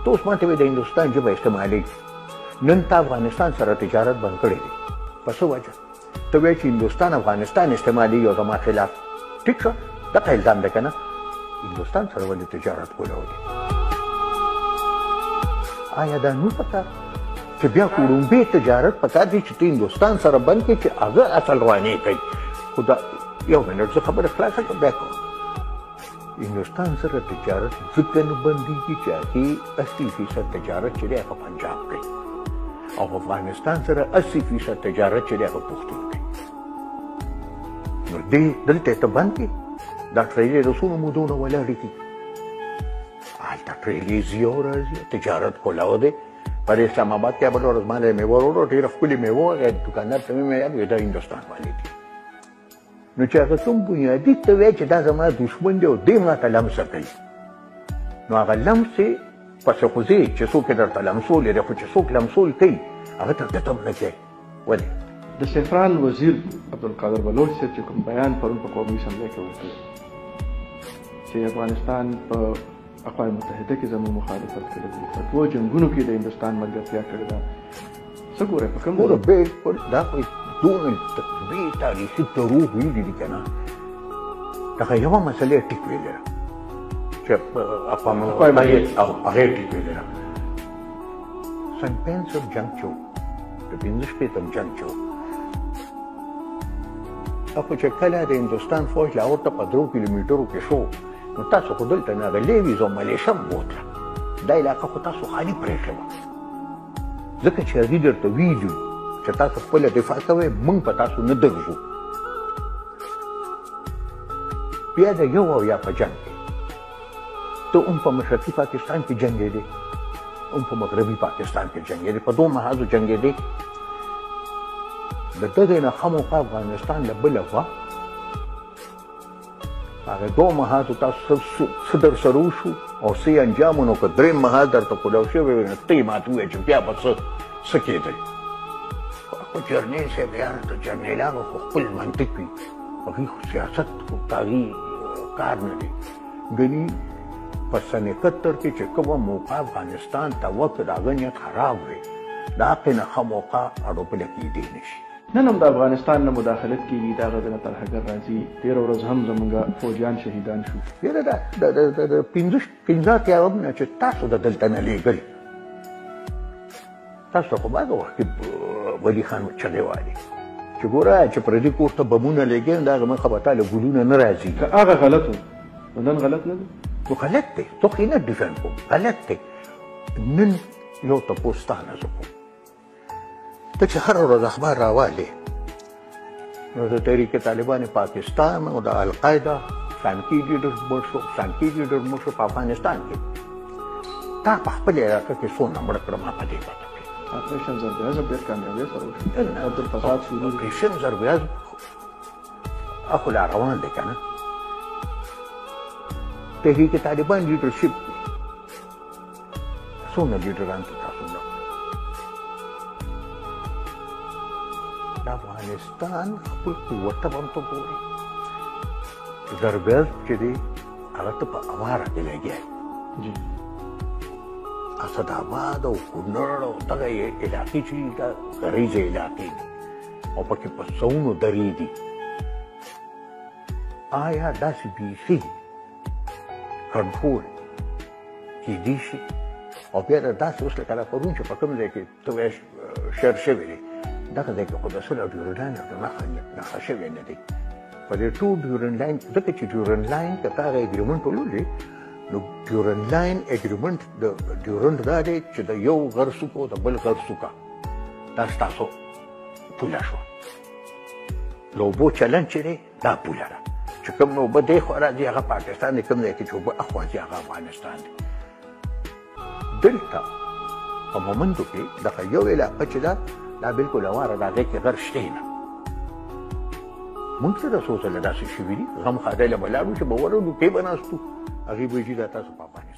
ته اوس ماته وایې د هندوستان ژبه استعمالوي نن تا افغانستان سره تجارت بند کړی دی په څه وجه ته وایې چې هندوستان افغانستان استعمالوي او زما خلاف ټیک شه دغه الزام دی که نه هندوستان سره ولې تجارت کولولی آیا دا نو پکار چې بیا کوړومبې تجارت پکار دی چې ته هندوستان سره بند کړې چې هغه اصل روانې کوي خو دا یو منټ زه خبره خلاصه کړم بیا کوم هندوستان سره تجارت ځکه نه بندېږي چې هغې 80% تجارت چې دی هغه پنجاب کوي او افغانستان سره 80% تجارت چې دی هغه پښتون کوي نو دې دلته ته بند کړي دا ټریلي د څومره مودو نه ولاړې دي هلته ټریلي ځي او راځي تجارت کولاو دی پر اسلام آباد کې بل ورځ ما له میوه وروړو ډېره ښکلې میوه وه دوکاندار ته مې ویل دا هندوستان والې دي نو چې هغه څوم بنیادي ته وایي چې دا زما دښمن دی او دی ماته لمسه کوي نو هغه لمس یې پسې خو ځې چې څوک یې درته لمسول دی خو چې څوک لمسول کوي هغه ته ګټه هم نه کوي ولې د سفران وزیر عبدالقادر بلوچ صاحب چې کوم بیان پرون په قومي اسمبلۍ کې ورکړی چې افغانستان په اقوام متحده کې زموږ مخالفت کړی دی په دوو جنګونو کې د هندوستان ملګرتیا کړې ده څه ګورئ په کوم ګوره بالکل دا خو دونه بې تاریخي دروغ ویلي دي که نه دغه یوه مسله یې ټیک ویلې ده چې اقوام متحده او هغې ټیک ویلې ده سن 65 جنګ چې و د 15 جنګ چې و خو چې کله د هندوستان فوج لاهور ته په 3 کیلومترو کې شو نو تاسو خو دلته نه هغه لیویز او ملیشه هم بوتله دا علاقه خو تاسو خالي پرېښې وه ځکه چې هغې درته ویلي چې تاسو خپله دفاع کوئ موږ په تاسو نه درځو بیا د یو او یا په جنګ کې ته هم په مشرقي پاکستان کې جنګېدې هم په مغربي پاکستان کې جنګېدې په دوه محاذو جنګېدې د ده دی نه خامخا افغانستان له بله خوا هغه دوه محاذو تاسو څه در سره وشو او څه یې انجام ونو که درېیم محاذ درته کولاو شوی وي نو ته یې ماته ووایې چې بیا به څه کېدی خو جرنیل صاحب یاره د جرنیلانو خو خپل منطق وي هغوی خو سیاست خو هغوی کار نه دی ګني په سن 71 کې چې کومه موقع افغانستان ته وکړ د هغه نیت خراب وي د هغې نه ښه موقع اړوبله کېدی نه شي نن هم د افغانستان نه مداخلت کېږي د هغه د نه ترهګر راځي تېره ورځ هم زموږ فوجیان شهیدان شو یاره د 15 اتیا نه چې تاسو د دلته نه لېږل تاسو خو بعض وخت کې ولي خان چغې والي چې ګوره چې پردي کور ته بمونه لېږې نو د هغه مخه به تا له ګلونه نه راځي که هغه غلط و نو نن غلط نه دی خو غلط دی څوک یې نه ډیفینډ کوم غلط دی نن یو تپوس تا نه زه کوم ته چې هره ورځ اخبار راوالې نو د تحریک طالبان پاکستان او د القاعده سانکي لیډر مړ شو سانکي لیډر مړ شو په افغانستان کې تا په خپل علاقه کې څونه مړه کړه ما په دې پته اپریشن زربیاز ډېر کامیابۍ سره وشو عبدالفساد شروع اپریشن زربیاز خو لا روان دی که نه تحریک طالبان لیډرشپ څومره لیډران ته تاسو نه د افغانستان خپل قوت ته به هم ته ګورې زربیاز چې دی هغه ته په اواره کې لګیا جی اسداباد او کونړ او دغه علاقې چې دي دا غریزه علاقې دي او پکې په سوونو درې دي آیا داسې بیخي کنټرول کېدی شي او بیا د داسې اوس لکه پرون چې په کوم ځای کې ته وایې شر شوی دی دغه ځای کې خو د سل او ډیورنډ نښه شوی نه دی په دې ټول ډیورنډ لاین ځکه چې ډیورنډ لاین که تا هغه اګریمنټ ولولې نو ډیورنډ لاین اګریمنټ د ډیورنډ دا دی چې د یو غر څوکه او د بل غر څوکه دا ستاسو پوله شوه د اوبو چلند چې دی دا پوله ده چې کوم اوبه دی خوا راځي هغه پاکستان دی کوم ځای کې چې اوبه اخوا ځي هغه افغانستان دی دلته په مومندو کې دغه یو علاقه چې ده دا بلکل اواره د هغې کې غر شته نه مونږ سره څو ځله داسې شوي دي غم خادی له به لاړو چې به ورغلو کې به ناستو هغې به وایي چې دا تاسو په افغانستان